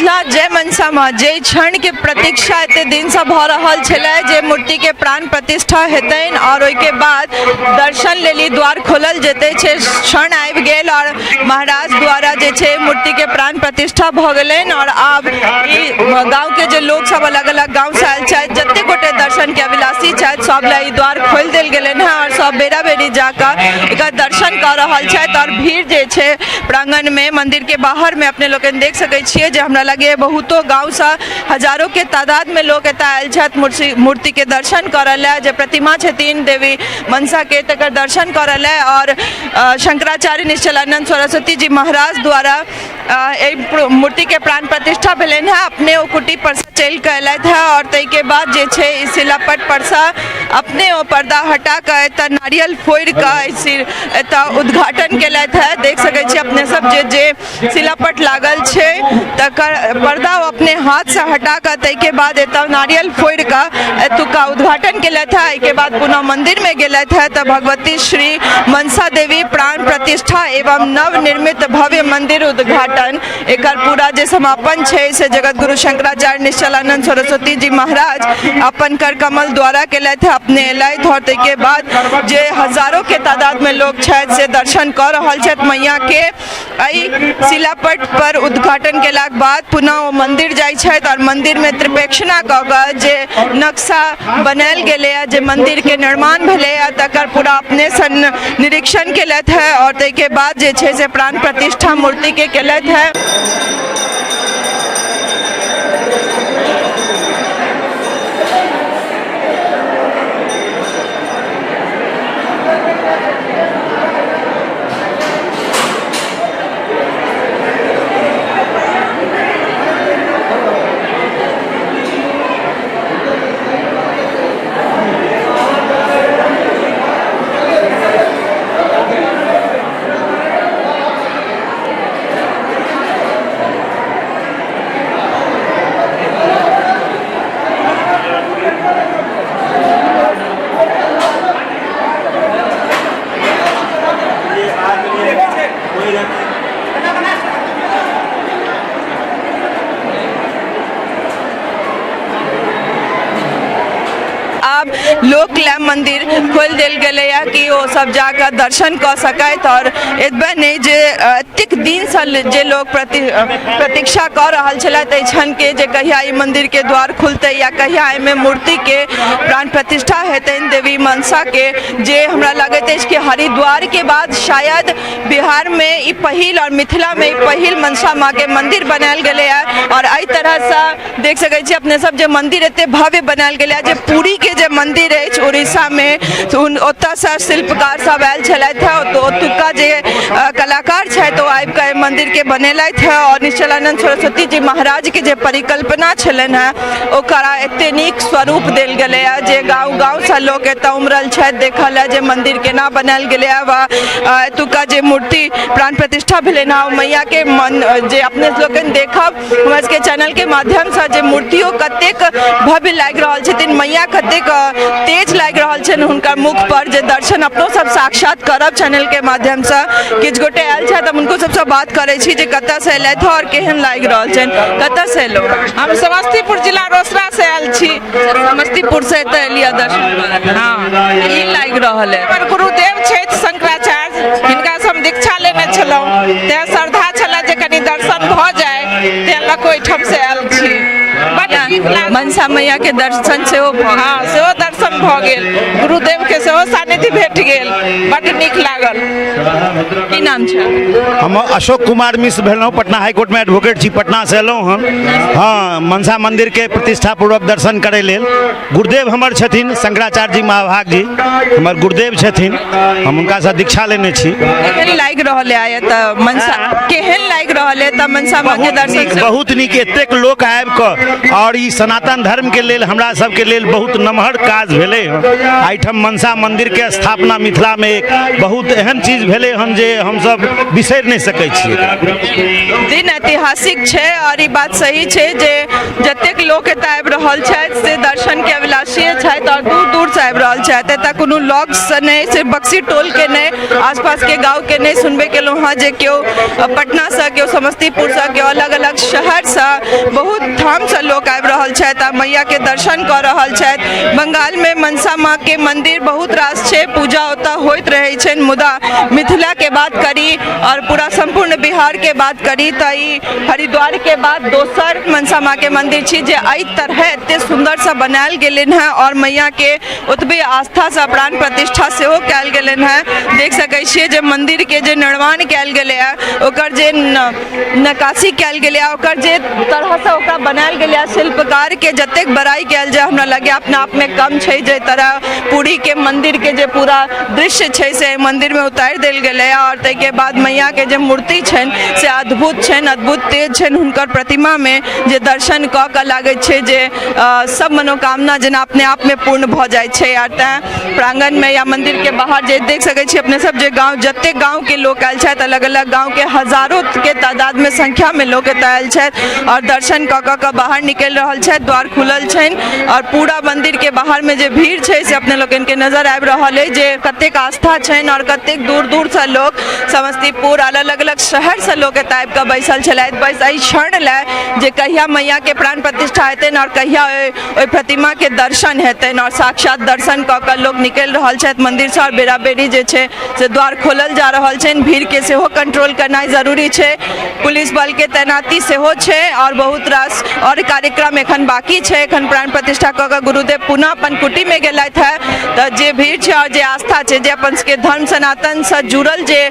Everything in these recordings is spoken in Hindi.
मिथिला जय मनसा माँ जे क्षण के प्रतीक्षा एते दिन से भ रहल छलै जे मूर्ति के प्राण प्रतिष्ठा हेतैन और ओइ के बाद दर्शन लेली द्वार खोलल जेतै छै क्षण आबि गेल और महाराज द्वारा जे छै मूर्ति के प्राण प्रतिष्ठा भ गेलैन और आब ई गांव के जे लोग सब अलग अलग गांव से आयल छथि जते गोटे दर्शन के अभिलाषी छथि सब ला ई द्वार खोल देल गेलैन है और सब बेरा बेरी जाकर एकर दर्शन कर रहल छथि और भीड़ जे छै प्रांगण में मंदिर के बाहर में अपने लोग देख सकै छियै जे हमरा लगे बहुतो गांव से हजारों के तादाद में लोग एतय आयल छथि मूर्ति के दर्शन करऽ ले जे प्रतिमा छथिन देवी मनसा के तकर दर्शन करऽ ले और शंकराचार्य निश्चलानंद सरस्वती जी महाराज द्वारा मूर्ति के प्राण प्रतिष्ठा भेलैन है अपने ओ कुटी पर चल के अयलथि है और तै के बाद जे छै शिलापट पर अपने ओ पर्दा हटा के एतऽ नारियल फोड़ के एतऽ उद्घाटन केलथि है। देख सकै छी अपने सब जे शिलापट लागल छै तकर पर्दा अपने हाथ से हटा के तै के बाद एतऽ नारियल फोड़ के एतुका उद्घाटन केलथि है। के बाद पुनः मंदिर में गेलथि है तऽ भगवती श्री मनसा देवी प्राण प्रतिष्ठा एवं नव निर्मित भव्य मंदिर उद्घाटन एकर पूरा जे समापन छै से जगत गुरु शंकराचार्य निश्चलानंद सरस्वती जी महाराज अपन कर कमल द्वारा केलथि अपने एलथि और के बाद जे हजारों के तादाद में लोग छथि से दर्शन कर रहल छथि मैया के शिलापट पर उद्घाटन केलाक बाद पुनः ओ मंदिर जाइ छथि और मंदिर में त्रिपेक्षणा कऽ कऽ जे नक्शा बनायल गेलै है जे मंदिर के निर्माण भेलै है तकर पूरा अपने निरीक्षण केलथि है और तै के बाद जे छै से प्राण प्रतिष्ठा मूर्ति के केलथि है। लोक ला मंदिर खोल देल गेलै कि वो सब जाकर दर्शन कर सकत और एतबे नहीं जे एतेक दिन से जे लोग प्रतीक्षा कर रहल छलथि क्षण के जे कहिया ई मंदिर के द्वार खुलते या कहिया एमे मूर्ति के प्राण प्रतिष्ठा हेतैन देवी मनसा के जे हमरा लगैत अछि कि हरिद्वार के बाद शायद बिहार में ई पहिल और मिथिला में ई पहिल मनसा माँ के मंदिर बनायल गेलै और एहि तरह से देख सकै छी अपने सब जे मंदिर एते भव्य बनायल गेलै जे पुरी के जे मंदिर अछि उड़ीसा में ओतऽ से शिल्पकार सब आयल छलथि है तो ओतुका जे कलाकार छथि ओ आबि के मंदिर के बनेलथि है और निश्चलानंद सरस्वती जी महाराज के जे परिकल्पना छलनि है ओकरा एते नीक स्वरूप देल गेलै है जे गाँव गाँव से लोग एतऽ उमरल छथि देखल है जे मंदिर केना बनायल गेलै है वा एतुका जे मूर्ति प्राण प्रतिष्ठा भेलै है मैया के जे अपने लोग देखब हमरा सबके चैनल के माध्यम से जे मूर्तियों कतेक भव्य लागि रहल छथिन मैया कतेक तेज लागि रहल छनि हुनकर मुख पर जे दर्शन अपनो सब साक्षात करब चैनल के माध्यम से किछु गोटे आयल छथि हम उनको सबसे बात करे छी जे कतऽ से एलथि और केहन लागि रहल छनि कतऽ से एलौ हम समस्तीपुर जिला रोसड़ा से आयल छी समस्तीपुर से एतऽ एलियै दर्शन हाँ ई लागि रहल है हमर गुरुदेव छथि शंकराचार्य हिनका से हम दीक्षा लेने छलहुँ तें श्रद्धा छलै जे कनि दर्शन भऽ जाय तें लऽ कऽ ओहिठाम से आयल छी मनसा मैया के दर्शन से हाँ सेहो दर्शन भऽ गेल गुरुदेव के सेहो सानिध्य भेट गेल बड़ नीक लागल की नाम छै हम अशोक कुमार मिश्र भेलहुँ पटना हाईकोर्ट में एडवोकेट छी पटना से एलहुँ हम हाँ मनसा मंदिर के प्रतिष्ठा पूर्वक दर्शन करे लेल गुरुदेव हमर छथिन शंकराचार्य जी महाभाग जी हमर गुरुदेव छथिन हम हुनका से दीक्षा लेने छी केहन लागि रहल है तऽ मनसा केहन लागि रहल है तऽ मनसा माँ के दर्शन बहुत नीक एतेक लोक आबि कऽ और ई सनातन धर्म के लेल हमरा सबके लेल बहुत नमहर काज भेलै एहिठाम मनसा मंदिर के स्थापना मिथिला में एक बहुत एहन चीज भेलै हन जे हमसब बिसरि नहीं सकै छियै दिन ऐतिहासिक छै और ई बात सही छै जे जतेक लोक एतऽ आबि रहल छथि से दर्शन के अभिलाषी छथि और दूर दूर से आबि रहल छथि एतऽ कोनो लॉग से नहीं सिर्फ बक्सी टोल के नहीं आसपास के गाँव के नहीं सुनबे केलहुँ हँ जे केओ पटना से केओ केओ समस्तीपुर से केओ अलग अलग शहर से बहुत ठाम से लोग आबि रहल छथि आ मैया के दर्शन कर रहल छथि। बंगाल में मनसा माँ के मंदिर बहुत रास छै, पूजा ओतऽ होइत रहै छनि, मुदा मिथिला के बात करी और पूरा संपूर्ण बिहार के बात करी तऽ ई हरिद्वार के बाद दोसर मनसा माँ के मंदिर छी जे एहि तरह एते सुंदर से बनायल गेलनि हैं और मैया के ओतबे आस्था से प्राण प्रतिष्ठा सेहो कयल गेलनि हैं। देख सकै छियै जे मंदिर के जे निर्माण कयल गेलै है, ओकर जे नक्काशी कयल गेलै है, ओकर जे तरह से ओकरा बनायल गेलै है, शिल्पकार के जतेक बड़ाई कयल जाय हमरा लगे अपना आप में कम छै। जे तरह पूरी के मंदिर के जे पूरा दृश्य छै से मंदिर में उतारि देल गेलै है और ताहिके बाद मैया के जे मूर्ति छनि से अद्भुत छनि, अद्भुत तेज छनि। हुनकर प्रतिमा में जे दर्शन कऽ कऽ लागैत छै जे सब मनोकामना जेना अपने आप में पूर्ण भऽ जाइ छै। आ तेँ प्रांगण में या मंदिर के बाहर जे देख सकै छी अपने सब जे गाँव जते गाँव के लोग आयल छथि, अलग अलग गाँव के हजारों के तादाद में संख्या में लोग एतऽ आयल छथि और दर्शन कऽ कऽ बाहर निकलि रहल छथि। द्वार खुलल छनि और पूरा मंदिर के बाहर में जे भीड़ छै से अपने लोगन के नजर आबि रहल है जे कतेक आस्था छनि और कतेक दूर दूर से लोग समस्तीपुर अलग अलग शहर से लोग एतऽ आबि कऽ बैसल छलथि बस एहि क्षण लए जे कहिया मैया के प्राण प्रतिष्ठा हेतनि और कहिया ओहि प्रतिमा के दर्शन हेतनि और साक्षात दर्शन कऽ कऽ लोग निकलि रहल छथि मंदिर से। और बेरा बेरी जे छै से द्वार खोलल जा रहल छनि, भीड़ के सेहो कंट्रोल करनाइ जरूरी छै, पुलिस बल के तैनाती सेहो छै और बहुत रास और कार्यक्रम एखन बाकी छै। एखन प्राण प्रतिष्ठा कऽ कऽ गुरुदेव पुनः अपन कुटी में गेलथि है तऽ जे भीड़ छै और जे आस्था छै, जे अपन सबके धर्म सनातन से जुड़ल जे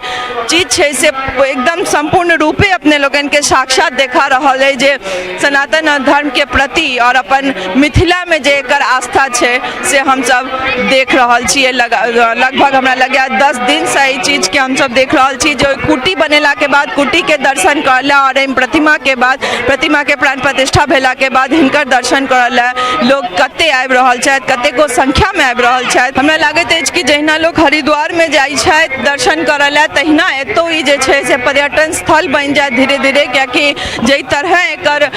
चीज छै से एकदम संपूर्ण रूपे अपने लोगन के साक्षात देखा रहल है जे सनातन धर्म के प्रति और अपन मिथिला में जे एकर आस्था छै से हम सब देख रहल छियै। लगभग हमरा लगे 10 दिन से ई चीज के हम सब देख रहल छी जो कुटी बनेला के बाद कुटी के दर्शन करला और प्रतिमा के बाद प्रतिमा के प्राण प्रतिष्ठा भेला के बाद हिनकर दर्शन करला लोग कते आबि रहल छथि, कतेको संख्या में आबि रहल छथि। हमरा लागैत अछि कि जहिना लोग हरिद्वार में जाइ छथि दर्शन करला तहिना एतौ ई जे छै से पर्यटन स्थल बनि जाय धीरे धीरे, कियाकि जै तरह एकर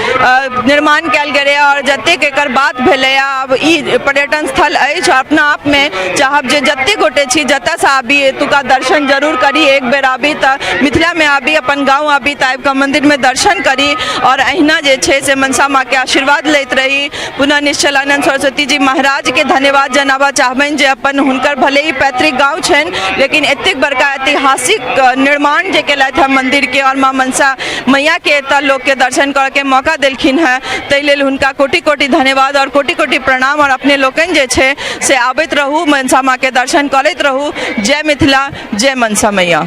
निर्माण कयल गेलै और जतेक एकर बात भेलै आब ई पर्यटन स्थल अछि। अपना आप में चाहब जे जते गोटे छी जतऽ से आबी एतुका दर्शन जरूर करी, एक बेर आबी तऽ मिथिला में आबी, अपन गाँव आबी तऽ आबि कऽ मंदिर में दर्शन करी और अहिना जे छै से मनसा माँ के आशीर्वाद लैत रही। पुनः निश्चलानंद सरस्वती जी महाराज के धन्यवाद जनाबा चाहबनि जे अपन हुनकर भले ही पैतृक गाँव छनि लेकिन एतेक बड़का ऐतिहासिक निर्माण जे केलथि है मंदिर के और माँ मनसा मैया के एतऽ लोग के दर्शन करऽ के मौका देलखिन है, ताहि लेल हुनका कोटि कोटि धन्यवाद और कोटि कोटि प्रणाम। और अपने लोकनि जे छै से आबैत रहू, मनसा माँ के दर्शन करैत रहू। जय मिथिला, जय मनसा मैया।